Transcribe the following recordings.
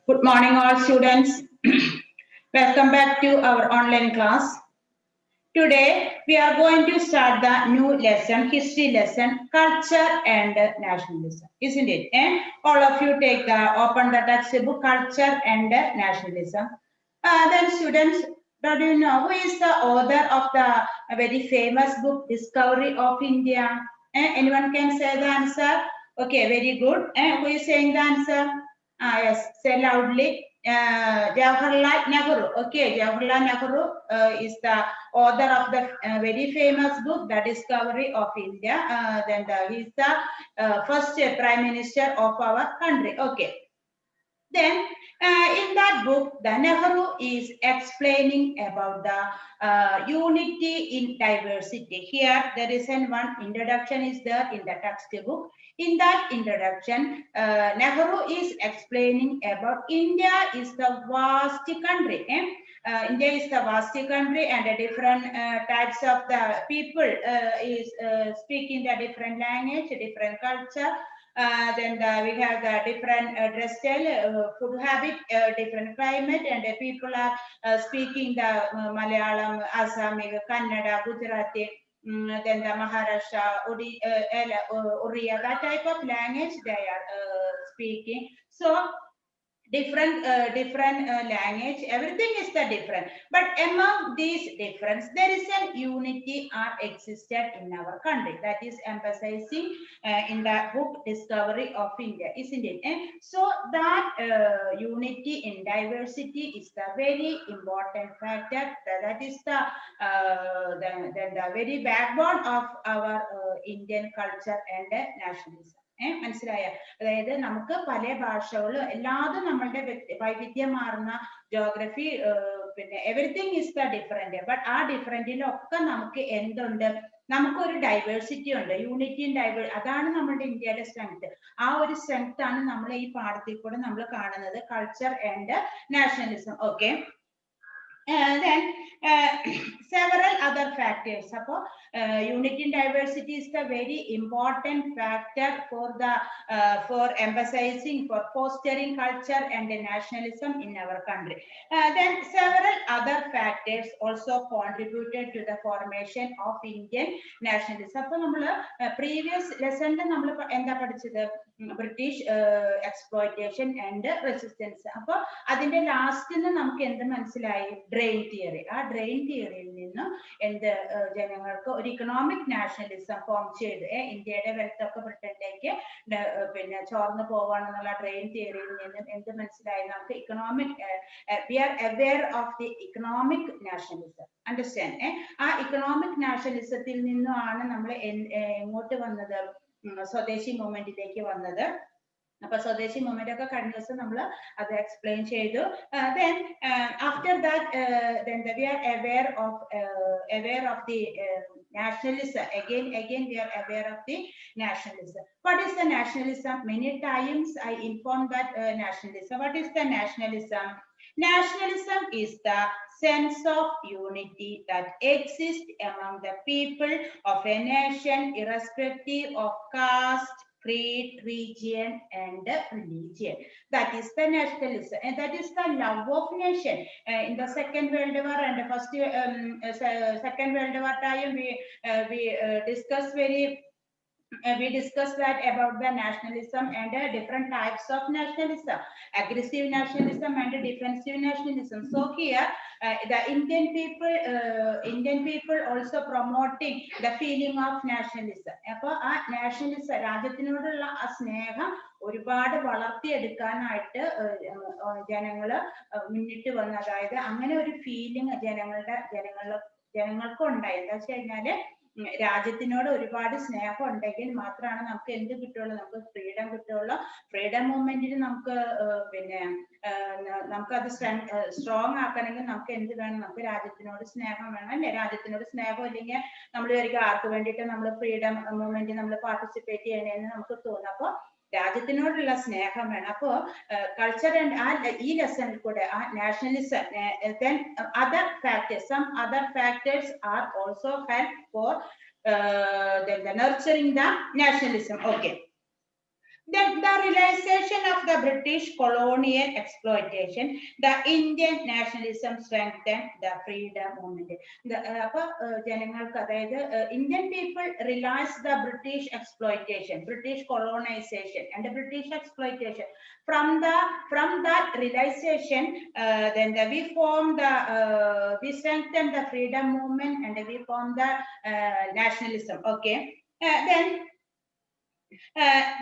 Good morning, all students. Welcome back to our online class. Today, we are going to start the new lesson, history lesson, culture and nationalism, isn't it? And all of you open the textbook, culture and nationalism. Then students, do you know who is the author of the very famous book, Discovery of India? Anyone can say the answer? Okay, very good. Who is saying the answer? Yes, say loudly. Jawaharlal Nehru. Okay, Jawaharlal Nehru is the author of the very famous book, The Discovery of India. Then he is the first Prime Minister of our country. Okay. Then in that book, the Nehru is explaining about the unity in diversity. Here, there is one introduction is there in the textbook. In that introduction, Nehru is explaining about India is the vast country. India is the vast country and the different types of the people is speaking the different language, different culture. Then we have the different dress style, food habit, different climate, and people are speaking the Malayalam, Assami, Kannada, Gujarati, then the Maharashtra, Oriya, that type of language they are speaking. So different language, everything is the different, but among these difference there is a unity are existed in our country, that is emphasizing in the book Discovery of India, isn't it? And so that unity in diversity is the very important factor, that is the very backbone of our Indian culture and nationalism. മനസ്സിലായ അതായത് നമുക്ക് പല ഭാഷകളും എല്ലാതും നമ്മളുടെ വൈവിധ്യമാർന്ന geography പിന്നെ everything is the different, but ആ ഡിഫറെന്റിലൊക്കെ നമുക്ക് എന്തുണ്ട്, നമുക്കൊരു ഡൈവേഴ്സിറ്റി ഉണ്ട്, യൂണിറ്റി അതാണ് നമ്മുടെ ഇന്ത്യയുടെ സ്ട്രെങ്ത്. ആ ഒരു സ്ട്രെങ്ത് ആണ് നമ്മൾ ഈ പാഠത്തിൽ കൂടെ നമ്മൾ കാണുന്നത്, culture and nationalism. Okay. Then several other factors. Unity and diversity is the very important factor for emphasizing, for fostering culture and nationalism in our country. Then several other factors also contributed to the formation of Indian nationalism. അപ്പോൾ നമ്മൾ previous lesson നമ്മൾ എന്താ പഠിച്ചത്, British exploitation and resistance. അപ്പോൾ അതിന്റെ ലാസ്റ്റിന് നമുക്ക് എന്ത് മനസ്സിലായി, ഡ്രെയിൻ തിയറി. ആ ഡ്രെയിൻ തിയറിയിൽ നിന്നും എന്ത് ജനങ്ങൾക്ക് ഒരു ഇക്കണോമിക് നാഷണലിസം ഫോം ചെയ്ത് ഇന്ത്യയുടെ വെൽത്ത് ഒക്കെ ബ്രിട്ടനിലേക്ക് പിന്നെ ചോർന്ന് പോവാണെന്നുള്ള ഡ്രെയിൻ തിയറിയിൽ നിന്നും എന്ത് മനസ്സിലായി, നമുക്ക് economic we are aware of the economic nationalism. Understand? ആ ഇക്കണോമിക് നാഷണലിസത്തിൽ നിന്നുമാണ് നമ്മൾ എങ്ങോട്ട് വന്നത്, സ്വദേശി മൂവ്മെന്റിലേക്ക് വന്നത്. അപ്പൊ സ്വദേശി മൂവ്മെന്റ് ഒക്കെ കഴിഞ്ഞ ദിവസം നമ്മൾ അത് എക്സ്പ്ലെയിൻ ചെയ്തു. Then after that then we are aware of the nationalism. Again we are aware of the nationalism. What is the nationalism? Many times I informed that nationalism. What is the nationalism? Nationalism is the sense of unity that exists among the people of a nation irrespective of caste, creed, region and religion. That is the nationalism, and that is the love of nation. In the Second World War and the first Second World War time, we discussed that about the nationalism and different types of nationalism, aggressive nationalism and defensive nationalism. So here the Indian people also promoting the feeling of nationalism. അപ്പോൾ ആ nationalism, രാജ്യത്തിനോടുള്ള ആ സ്നേഹം ഒരുപാട് വളർത്തിയെടുക്കാനായിട്ട് ജനങ്ങള് മുന്നിട്ട് വന്നു. അതായത് അങ്ങനെ ഒരു ഫീലിംഗ് ജനങ്ങൾക്ക് ഉണ്ടായി. എന്താ വെച്ച് കഴിഞ്ഞാല് രാജ്യത്തിനോട് ഒരുപാട് സ്നേഹം ഉണ്ടെങ്കിൽ മാത്രമാണ് നമുക്ക് എന്ത് കിട്ടുള്ളൂ, നമുക്ക് ഫ്രീഡം കിട്ടുള്ളൂ. ഫ്രീഡം മൂവ്മെന്റിന് നമുക്ക് പിന്നെ നമുക്കത് സ്ട്രോങ് ആക്കണമെങ്കിൽ നമുക്ക് എന്ത് വേണം, നമുക്ക് രാജ്യത്തിനോട് സ്നേഹം വേണം, അല്ലെ? രാജ്യത്തിനോട് സ്നേഹം ഇല്ലെങ്കിൽ നമ്മൾ വിചാരിക്കും ആർക്ക് വേണ്ടിയിട്ട് നമ്മൾ ഫ്രീഡം മൂവ്മെന്റിൽ നമ്മൾ പാർട്ടിസിപ്പേറ്റ് ചെയ്യണമെന്ന് നമുക്ക് തോന്നും. അപ്പോൾ രാജ്യത്തിനോടുള്ള സ്നേഹം വേണം. അപ്പോ കൾച്ചർ ആൻഡ് ഈ ലെസണിൽ കൂടെ ആ nationalism, then other factors, some other factors are also help for then the nurturing the nationalism. Okay. Then the realization of the British colonial exploitation, the Indian nationalism strengthened the freedom movement. Indian people realized the British exploitation, British colonization, and the British exploitation. From that realization, we strengthened the freedom movement, and we formed the nationalism. Okay, then.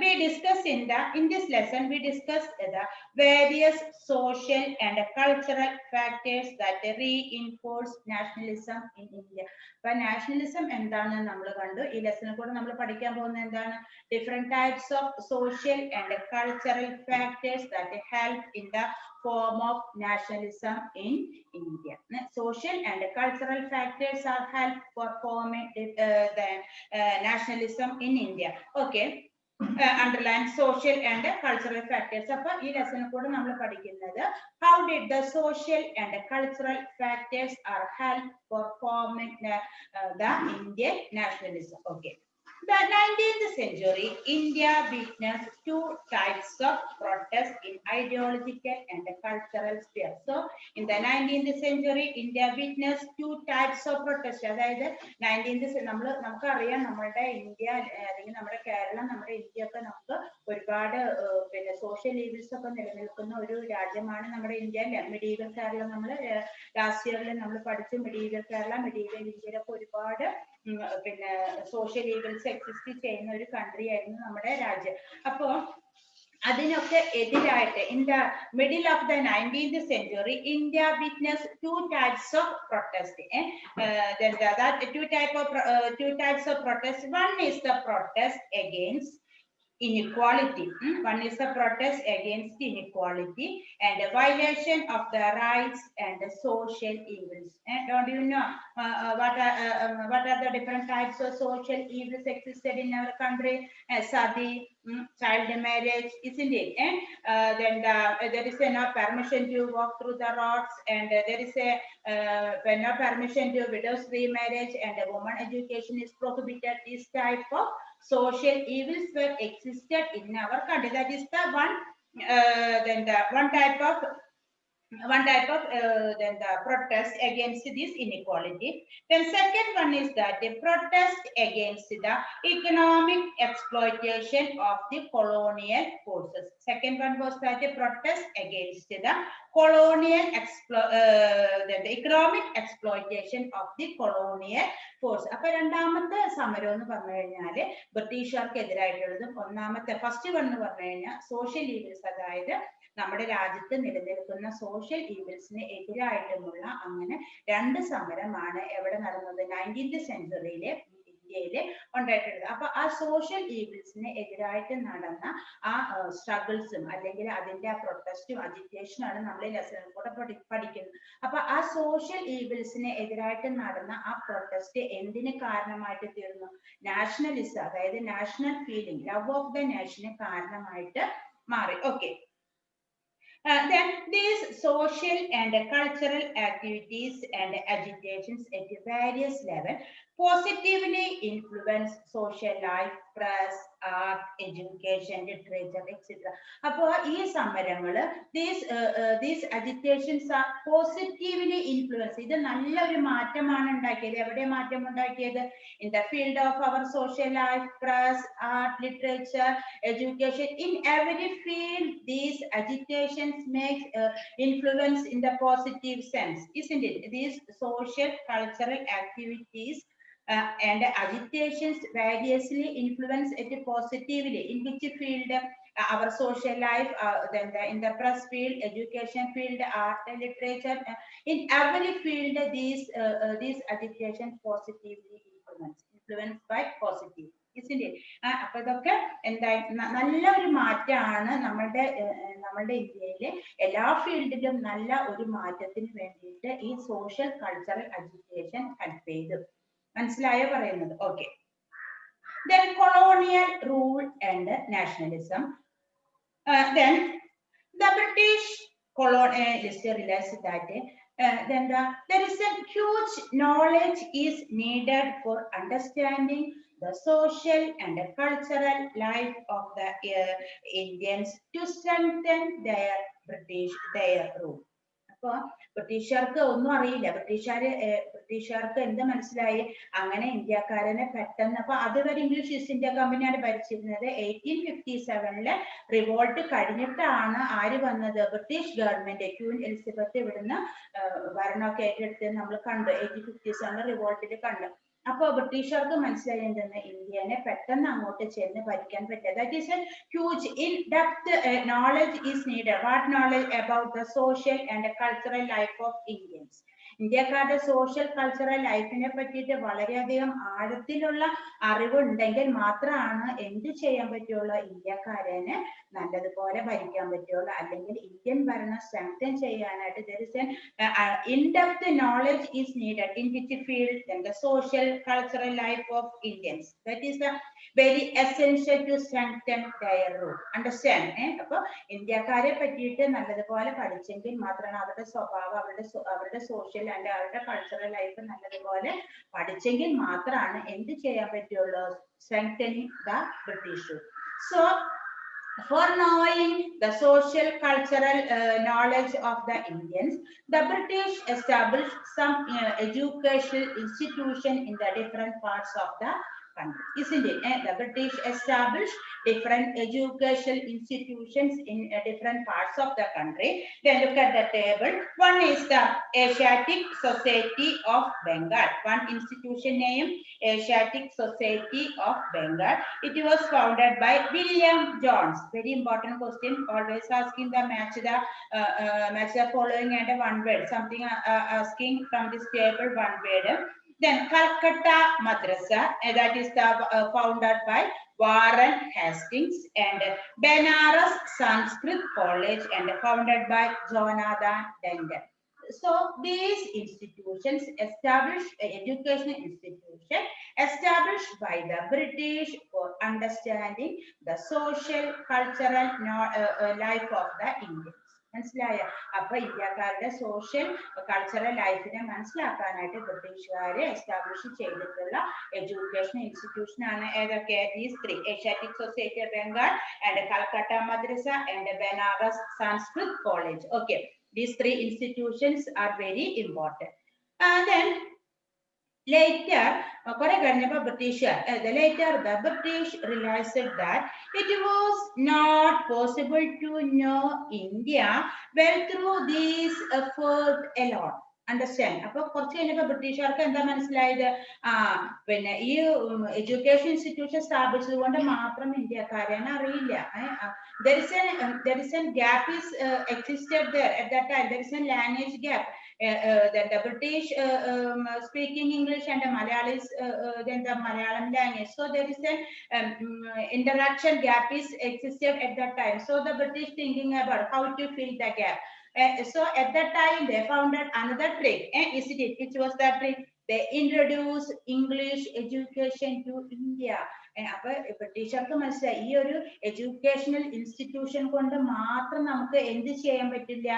We discussed in this lesson, we discussed the various social and cultural factors that reinforce nationalism in India. But nationalism എന്താണ് നമ്മൾ കണ്ടു ഈ ലെസണിൽ കൂടെ നമ്മൾ പഠിക്കാൻ പോകുന്നത് എന്താണ് different types of social and cultural factors that help in the form of nationalism in India. Social and cultural factors are help for forming the nationalism in India. Okay. Underline social and cultural factors. അപ്പോൾ ഈ ലെസണിൽ കൂടെ നമ്മൾ പഠിക്കുന്നത് how did the social and cultural factors are help for forming the Indian nationalism. Okay. The 19th century, India witnessed two types of protest in ideological and cultural sphere. So, in the 19th century, India witnessed two types of protest. അതായത് 19th നമുക്കറിയാം നമ്മുടെ India അല്ലെങ്കിൽ നമ്മുടെ കേരളം നമ്മുടെ ഇന്ത്യയൊക്കെ നമുക്ക് ഒരുപാട് പിന്നെ social evils ഒക്കെ നിലനിൽക്കുന്ന ഒരു രാജ്യമാണ് നമ്മുടെ ഇന്ത്യ. മെഡീവൽ കേരളം നമ്മൾ ലാസ്റ്റ് ഇയറിൽ നമ്മൾ പഠിച്ചു. മെഡീവൽ കേരള മെഡീവൽ ഇന്ത്യയിലൊക്കെ ഒരുപാട് പിന്നെ സോഷ്യൽ ഈവിൽസ് എക്സിസ്റ്റ് ചെയ്യുന്ന ഒരു കൺട്രി ആയിരുന്നു നമ്മുടെ രാജ്യം. അപ്പോ അതിനൊക്കെ എതിരായിട്ട് in the middle of the 19th century, India witnessed two types of protest. Then that two types of protest. One is the protest against inequality. One is the protest against inequality and the violation of the rights and the social evils. Don't you know what are the different types of social evils existed in our country? Sati, child marriage, isn't it? Then there is no permission to walk through the roads, and there is no permission to widows remarriage, and woman education is prohibited. This type of social evils were existed in our country. That is the one. Then the one type of then the protest against this inequality. Then second one is that the protest against the economic exploitation of the colonial forces. Second one was that the protest against the colonial the economic exploitation of the colonial force. അപ്പൊ രണ്ടാമത്തെ സമരം എന്ന് പറഞ്ഞു കഴിഞ്ഞാല് ബ്രിട്ടീഷുകാർക്ക് എതിരായിട്ടുള്ളതും ഒന്നാമത്തെ first one എന്ന് പറഞ്ഞു കഴിഞ്ഞാൽ സോഷ്യൽ ഈവിൽസ്, അതായത് നമ്മുടെ രാജ്യത്ത് നിലനിൽക്കുന്ന സോഷ്യൽ ഈവിൽസിന് എതിരായിട്ടുമുള്ള അങ്ങനെ രണ്ട് സമരമാണ് എവിടെ നടന്നത് 19th സെഞ്ചുറിയിലെ ഇന്ത്യയില് ഉണ്ടായിട്ടുള്ളത്. അപ്പൊ ആ സോഷ്യൽ ഈവിൽസിന് എതിരായിട്ട് നടന്ന ആ സ്ട്രഗിൾസും അല്ലെങ്കിൽ അതിന്റെ ആ പ്രൊട്ടസ്റ്റും അജിറ്റേഷനും ആണ് നമ്മൾ ഈ ലെസണിൽ കൂടെ പഠിക്കുന്നത്. അപ്പൊ ആ സോഷ്യൽ ഈവിൽസിന് എതിരായിട്ട് നടന്ന ആ പ്രൊട്ടസ്റ്റ് എന്തിന് കാരണമായിട്ട് തീർന്നു? നാഷണലിസം, അതായത് national feeling, love of the nation കാരണമായിട്ട് മാറി. Okay. Then these social and cultural activities and agitations at various levels positively influence social life, press, art, education, literature, etc. അപ്പോൾ ഈ സമരങ്ങള് these agitations are positively influence. ഇത് നല്ലൊരു മാറ്റമാണ് ഉണ്ടാക്കിയത്. എവിടെ മാറ്റം ഉണ്ടാക്കിയത്? In the field of our social life, press, art, literature, education. In every field, these agitations make influence in the positive sense, isn't it? These social cultural activities and agitations variously influence it positively. In which field? Our social life, then in the press field, education field, art and literature. In every field, these agitations positively influenced by positive. അപ്പൊ ഇതൊക്കെ എന്തായി നല്ല ഒരു മാറ്റമാണ് നമ്മളുടെ ഇന്ത്യയിലെ എല്ലാ ഫീൽഡിലും നല്ല ഒരു മാറ്റത്തിന് വേണ്ടിയിട്ട് ഈ സോഷ്യൽ കൾച്ചറൽ അജിറ്റേഷൻ ഹെൽപ്പ് ചെയ്തു. മനസ്സിലായോ പറയുന്നത്? Okay. Then colonial rule and nationalism. Then the British colonialists realized that there is a huge knowledge is needed for understanding the social and the cultural life of the Indians to strengthen their rule. അപ്പൊ ബ്രിട്ടീഷുകാർക്ക് ഒന്നും അറിയില്ല. ബ്രിട്ടീഷുകാർക്ക് എന്ത് മനസ്സിലായി, അങ്ങനെ ഇന്ത്യക്കാരനെ പെട്ടെന്ന്, അപ്പൊ അതുവരെ ഇംഗ്ലീഷ് ഈസ്റ്റ് ഇന്ത്യ കമ്പനിയാണ് ഭരിച്ചിരുന്നത്. 1857 റിവോൾട്ട് കഴിഞ്ഞിട്ടാണ് ആര് വന്നത്, ബ്രിട്ടീഷ് ഗവൺമെന്റ്, ക്വീൻ എലിസബത്ത് ഇവിടുന്ന് ഭരണമൊക്കെ ഏറ്റെടുത്ത് നമ്മൾ കണ്ടു. 1857 റിവോൾട്ടിൽ കണ്ടു. അപ്പൊ ബ്രിട്ടീഷുകാർക്ക് മനസ്സിലായി എന്തെന്ന്, ഇന്ത്യനെ പെട്ടെന്ന് അങ്ങോട്ട് ചെന്ന് ഭരിക്കാൻ പറ്റില്ല. That is A huge in depth knowledge is needed. What knowledge about the social and cultural life of Indians. ഇന്ത്യക്കാരുടെ സോഷ്യൽ കൾച്ചറൽ ലൈഫിനെ പറ്റിയിട്ട് വളരെയധികം ആഴത്തിലുള്ള അറിവുണ്ടെങ്കിൽ മാത്രമാണ് എന്ത് ചെയ്യാൻ പറ്റുള്ളൂ, ഇന്ത്യക്കാരനെ നല്ലതുപോലെ ഭരിക്കാൻ പറ്റുള്ളൂ. അല്ലെങ്കിൽ ഇന്ത്യൻ ഭരണം സ്ട്രെങ്തൻ ചെയ്യാനായിട്ട് there is an in-depth knowledge is needed in which field, then the social cultural life of Indians. That is the very essential to strengthen their rule. Understand? അപ്പൊ ഇന്ത്യക്കാരെ പറ്റിയിട്ട് നല്ലതുപോലെ പഠിച്ചെങ്കിൽ മാത്രമാണ് അവരുടെ സ്വഭാവം, അവരുടെ സോഷ്യൽ ആൻഡ് അവരുടെ കൾച്ചറൽ ലൈഫ് നല്ലതുപോലെ പഠിച്ചെങ്കിൽ മാത്രമാണ് എന്ത് ചെയ്യാൻ പറ്റുള്ളൂ, strengthening the British rule. So for knowing the social cultural knowledge of the Indians, the British established some educational institution in the different parts of the country, isn't it? The British established different educational institutions in different parts of the country. Then look at the table. One is the Asiatic Society of Bengal. One institution name, Asiatic Society of Bengal. It was founded by William Jones. Very important question. Always asking the match the following and one word. Something asking from this table one word. Then Calcutta Madrasa, that is the founded by Warren Hastings, and Benares Sanskrit College, and founded by Jonathan Denton. So these institutions established educational institution established by the British for understanding the social cultural life of the Indians. മനസ്സിലായോ? അപ്പൊ ഇന്ത്യക്കാരുടെ social cultural ലൈഫിനെ മനസ്സിലാക്കാനായിട്ട് ബ്രിട്ടീഷുകാരെ establish ചെയ്തിട്ടുള്ള education institution ആണ് ഏതൊക്കെ, these three, Asiatic Society of Bengal and Calcutta Madrasa and Benares Sanskrit College. Okay, these three institutions are very important. And then later, later the British realized that it was not possible to know India well through this effort alone. Understand? അപ്പോൾ കുറച്ച് കഴിഞ്ഞപ്പോൾ ബ്രിട്ടീഷുകാർക്ക് എന്താ മനസ്സിലായത്, പിന്നെ ഈ education institution സ്ഥാപിച്ചത് കൊണ്ട് മാത്രം ഇന്ത്യക്കാരെ അറിയില്ല. There is a gap is existed there at that time. There is a language gap. Then the British speaking English and the Malayalis, then the Malayalam language. So there is an interaction gap is existed at that time. So the British thinking about how to fill the gap. So at that time they found another trick. Which was that trick? They introduced English education to India. അപ്പൊ ബ്രിട്ടീഷുകാർക്ക് മനസ്സിലായി ഈ ഒരു educational institution കൊണ്ട് മാത്രം നമുക്ക് എന്ത് ചെയ്യാൻ പറ്റില്ല,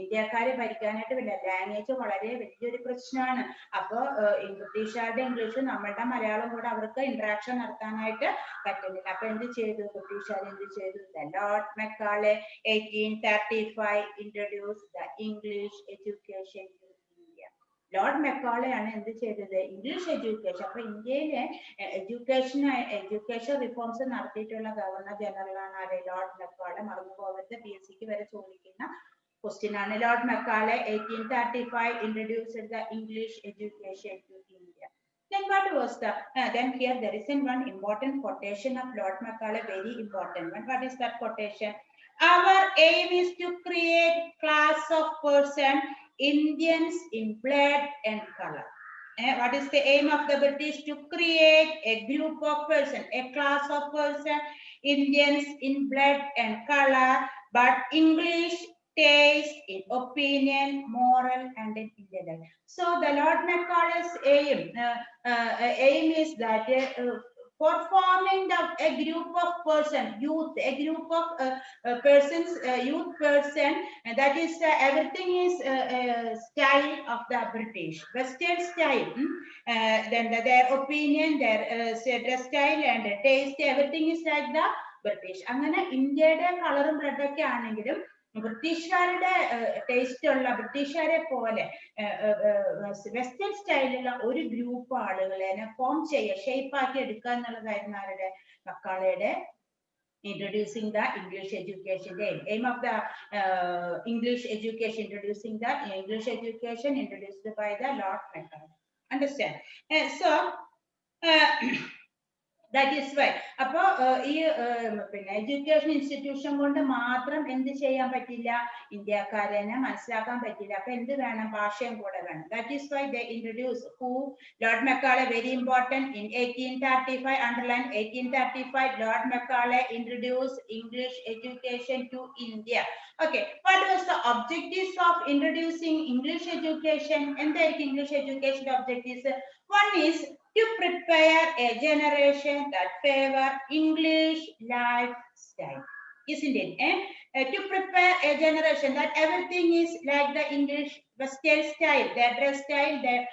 ഇന്ത്യക്കാരെ ഭരിക്കാനായിട്ട് പറ്റില്ല. ലാംഗ്വേജ് വളരെ വലിയൊരു പ്രശ്നമാണ്. അപ്പൊ ബ്രിട്ടീഷുകാരുടെ ഇംഗ്ലീഷും നമ്മളുടെ മലയാളം കൂടെ അവർക്ക് ഇന്ററാക്ഷൻ നടത്താനായിട്ട് പറ്റുന്നില്ല. അപ്പൊ എന്ത് ചെയ്തു ബ്രിട്ടീഷുകാർ, എന്ത് ചെയ്തു, lord Macaulay 1835 introduced the English education to India. Lord മെക്കാളെയാണ് എന്ത് ചെയ്തത്, ഇംഗ്ലീഷ് എഡ്യൂക്കേഷൻ. അപ്പൊ ഇന്ത്യയിലെ എഡ്യൂക്കേഷൻ റിഫോംസ് നടത്തിയിട്ടുള്ള ഗവർണർ ജനറൽ ആണ് ആര്, ലോർഡ് മെക്കാളെ. മറന്നു പോകരുത്, PSC വരെ ചോദിക്കുന്ന question ആണ്. Lord Macaulay 1835 introduced the English education to India. Then what was the then here there is one important quotation of Lord Macaulay, very important one. What is that quotation? Our aim is to create class of person Indians in blood and color. What is the aim of the British? To create a group of person, a class of person Indians in blood and color, but English taste, in opinion, moral, and in intellect. So the Lord Macaulay's aim is that for forming a group of person, youth, a group of persons, youth person, that is everything is style of the British, Western style. Then their opinion, their dress style and taste, everything is like the British. അങ്ങനെ ഇന്ത്യയുടെ കളറും ബ്ലഡൊക്കെ ആണെങ്കിലും ബ്രിട്ടീഷുകാരുടെ taste ഉള്ള ബ്രിട്ടീഷുകാരെ പോലെ western സ്റ്റൈലുള്ള ഒരു group ആളുകളെ ഫോം ചെയ്യുക, ഷേപ്പ് ആക്കി എടുക്കുക എന്നുള്ളതായിരുന്നു ആരുടെ, മക്കാളയുടെ introducing the English education. The aim of the English education, introducing the English education introduced by the Lord Macaulay. Understand? So that is why. അപ്പോൾ ഈ പിന്നെ എഡ്യൂക്കേഷൻ ഇൻസ്റ്റിറ്റ്യൂഷൻ കൊണ്ട് മാത്രം എന്ത് ചെയ്യാൻ പറ്റില്ല, ഇന്ത്യക്കാരെ മനസ്സിലാക്കാൻ പറ്റില്ല. അപ്പൊ എന്ത് വേണം, ഭാഷയും കൂടെ വേണം. That is why they introduce Lord Macaulay, very important, in 1835, underline 1835, Lord Macaulay introduced English education to India. Okay, what was the objectives of introducing English education? എന്തായിരിക്കും English എഡ്യൂക്കേഷന്റെ objectives? One is to prepare a generation that favor English lifestyle, isn't it? To prepare a generation that everything is like the English Western style, their dress style, their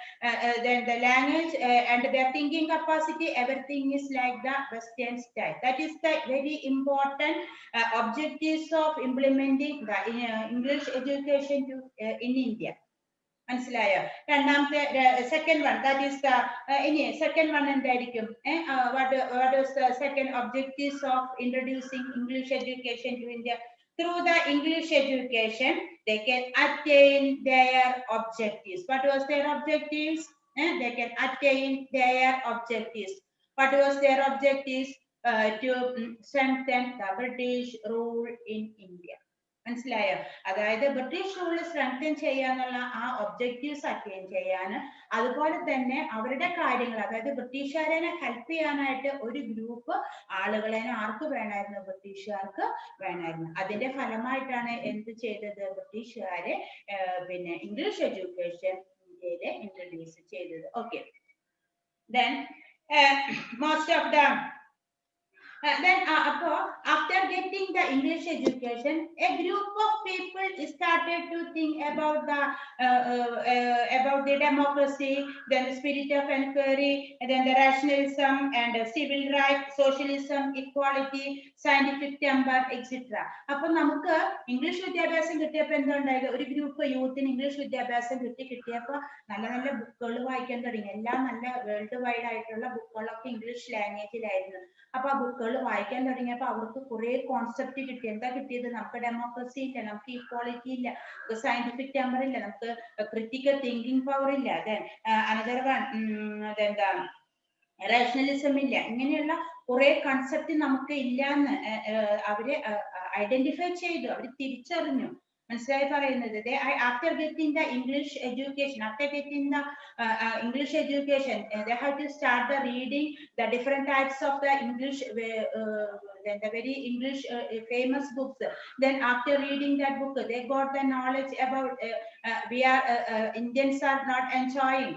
then the language and their thinking capacity, everything is like the Western style. That is the very important objectives of implementing the English education to in India. മനസ്സിലായോ? രണ്ടാമത്തെ second one, that is the ഇനി second one എന്തായിരിക്കും? what is the second objectives of introducing English education to India? Through the English education they can attain their objectives. What was their objectives? They can attain their objectives. What was their objectives? To strengthen the British rule in India. മനസ്സിലായോ? അതായത് British rule strengthen ചെയ്യാന്നുള്ള ആ objectives attain ചെയ്യാൻ, അതുപോലെ തന്നെ അവരുടെ കാര്യങ്ങൾ, അതായത് ബ്രിട്ടീഷുകാരെ ഹെൽപ്പ് ചെയ്യാനായിട്ട് ഒരു ഗ്രൂപ്പ് ആളുകളെ ആർക്ക് വേണമായിരുന്നു, ബ്രിട്ടീഷുകാർക്ക് വേണമായിരുന്നു. അതിന്റെ ഫലമായിട്ടാണ് എന്ത് ചെയ്തത്, ബ്രിട്ടീഷുകാരെ പിന്നെ ഇംഗ്ലീഷ് എഡ്യൂക്കേഷൻ ഇന്ത്യയിലെ ഇൻട്രൊഡ്യൂസ് ചെയ്തത്. Okay, then most of the then after getting the English education, a group of people started to think about the democracy, then the spirit of inquiry, and then the rationalism and civil rights, socialism, equality, scientific temper, etc. അപ്പോൾ നമുക്ക് English വിദ്യാഭ്യാസം കിട്ടിയപ്പോൾ എന്തുണ്ടായത്, ഒരു group യൂത്തിന് English വിദ്യാഭ്യാസം കിട്ടിയപ്പോൾ നല്ല നല്ല ബുക്കുകൾ വായിക്കാൻ തുടങ്ങി. എല്ലാം നല്ല വേൾഡ് വൈഡ് ആയിട്ടുള്ള ബുക്കുകളൊക്കെ ഇംഗ്ലീഷ് ലാംഗ്വേജിലായിരുന്നു. അപ്പൊ ആ ബുക്കുകൾ വായിക്കാൻ തുടങ്ങിയപ്പോ അവർക്ക് കുറെ കോൺസെപ്റ്റ് കിട്ടി. എന്താ കിട്ടിയത്, നമുക്ക് ഡെമോക്രസി ഇല്ല, നമുക്ക് ഈക്വാളിറ്റി ഇല്ല, നമുക്ക് സയന്റിഫിക് ടെമ്പർ ഇല്ല, നമുക്ക് ക്രിട്ടിക്കൽ തിങ്കിങ് പവർ ഇല്ല, അനദർ വൺ അതെന്താ റേഷണലിസം ഇല്ല. ഇങ്ങനെയുള്ള കുറെ കൺസെപ്റ്റ് നമുക്ക് ഇല്ലാന്ന് അവര് ഐഡന്റിഫൈ ചെയ്തു, അവര് തിരിച്ചറിഞ്ഞു. മനസ്സിലായി പറയുന്നത്? after getting the English education, they have to start the reading the different types of the English, the very English famous books. Then after reading that book, they got the knowledge about we are Indians are not enjoying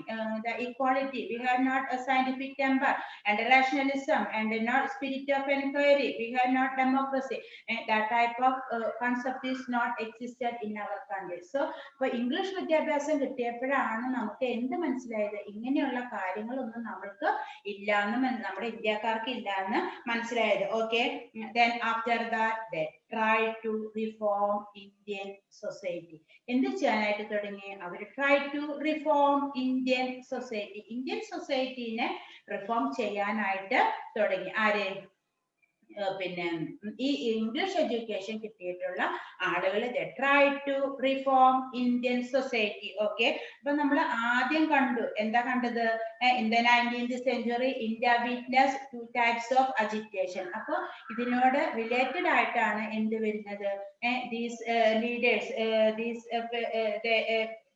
the equality, we have not a scientific temper and rationalism and not spirit of inquiry, we have not democracy, and that type of concept is not existed in our country. So for English വിദ്യാഭ്യാസം കിട്ടിയപ്പോഴാണ് നമുക്ക് എന്ത് മനസ്സിലായത്, ഇങ്ങനെയുള്ള കാര്യങ്ങളൊന്നും നമ്മൾക്ക് ഇല്ലാന്ന്, നമ്മുടെ ഇന്ത്യക്കാർക്ക് ഇല്ലാന്ന് മനസ്സിലായത്. Okay, then after that they try to reform Indian society. എന്ത് ചെയ്യാനായിട്ട് തുടങ്ങി, അവർ try to reform Indian society. Indian സൊസൈറ്റിനെ റിഫോം ചെയ്യാനായിട്ട് തുടങ്ങി. ആരെ? പിന്നെ ഈ ഇംഗ്ലീഷ് എഡ്യൂക്കേഷൻ കിട്ടിയിട്ടുള്ള ആളുകൾ try to reform Indian society. Okay, അപ്പൊ നമ്മൾ ആദ്യം കണ്ടു, എന്താ കണ്ടത്, in the 19th century India witness 2 types of agitation. അപ്പൊ ഇതിനോട് റിലേറ്റഡ് ആയിട്ടാണ് എന്ത് വരുന്നത്, these leaders,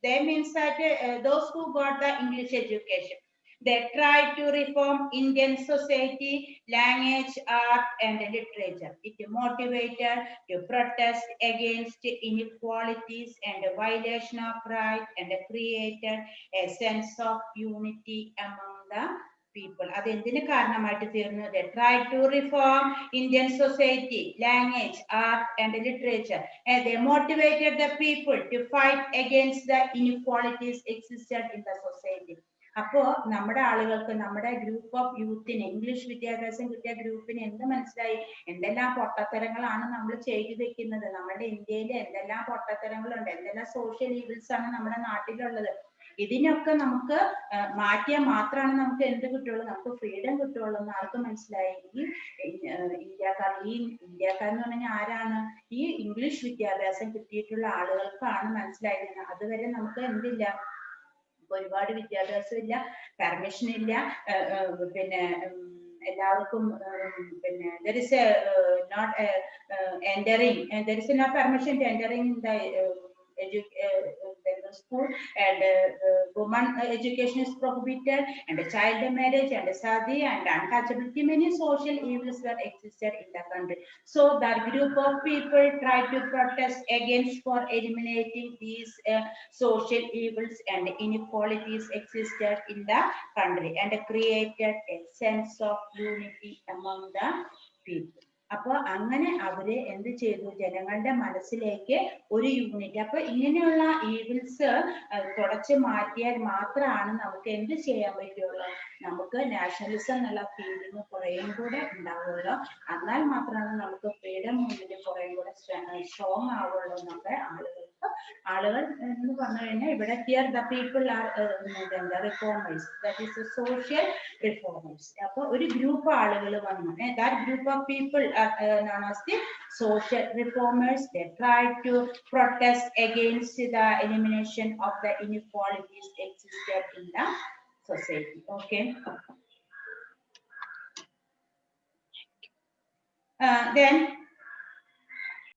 they means that those who got the English education, they tried to reform Indian society, language, art, and literature. It motivated to protest against inequalities and violation of rights, and created a sense of unity among the people. അത് എന്തിന് കാരണമായിട്ട് തീർന്നു? They tried to reform Indian society, language, art and literature, and they motivated the people to fight against the inequalities existed in the society. അപ്പോ നമ്മുടെ ആളുകൾക്ക്, നമ്മുടെ group of യൂത്തിന്, English വിദ്യാഭ്യാസം കിട്ടിയ ഗ്രൂപ്പിന് എന്ത് മനസ്സിലായി? എന്തെല്ലാം പൊട്ടത്തരങ്ങളാണ് നമ്മൾ ചെയ്തു വെക്കുന്നത്, നമ്മുടെ ഇന്ത്യയിൽ എന്തെല്ലാം പൊട്ടത്തരങ്ങളുണ്ട്, എന്തെല്ലാം സോഷ്യൽ ഈവിൽസ് ആണ് നമ്മുടെ നാട്ടിലുള്ളത്. ഇതിനൊക്കെ നമുക്ക് മാറ്റിയാൽ മാത്രമാണ് നമുക്ക് എന്ത് കിട്ടുള്ളൂ? നമുക്ക് ഫ്രീഡം കിട്ടുള്ളൂ എന്ന് ആർക്ക് മനസ്സിലായി? ഇന്ത്യക്കാർ എന്ന് പറഞ്ഞാൽ ആരാണ്? ഈ ഇംഗ്ലീഷ് വിദ്യാഭ്യാസം കിട്ടിയിട്ടുള്ള ആളുകൾക്കാണ് മനസ്സിലായത്. അതുവരെ നമുക്ക് എന്തില്ല? ഒരുപാട് വിദ്യാഭ്യാസം ഇല്ല, പെർമിഷൻ ഇല്ല, പിന്നെ എല്ലാവർക്കും പിന്നെ there is a not entering, there is no permission to entering in the school, and woman education is prohibited, and child marriage and sadi and untouchability, many social evils were existed in the country. So the group of people tried to protest against for eliminating these social evils and inequalities existed in the country, and created a sense of unity among the people. അപ്പൊ അങ്ങനെ അവര് എന്ത് ചെയ്തു? ജനങ്ങളുടെ മനസ്സിലേക്ക് ഒരു unit. അപ്പൊ ഇങ്ങനെയുള്ള ഈവിൽസ് തുടച്ചു മാറ്റിയാൽ മാത്രമാണ് നമുക്ക് എന്ത് ചെയ്യാൻ പറ്റുള്ളൂ? നമുക്ക് നാഷണലിസം എന്നുള്ള ഫീലിംഗ് കുറേയും കൂടെ ഉണ്ടാവുള്ളൂ. എന്നാൽ മാത്രമാണ് നമുക്ക് ഫ്രീഡം മൂവ്മെന്റ് കുറേയും കൂടെ സ്ട്രോങ് ആവുള്ളൂ എന്നൊക്കെ ആളുകൾ എന്ന് പറഞ്ഞു കഴിഞ്ഞാൽ ഇവിടെ here the people are reformers, that is social reformers. അപ്പൊ ഒരു ഗ്രൂപ്പ് ആളുകൾ വന്നു. That group of people known as the social reformers. They tried to protest against the elimination of the inequalities existed in the society. Okay. Then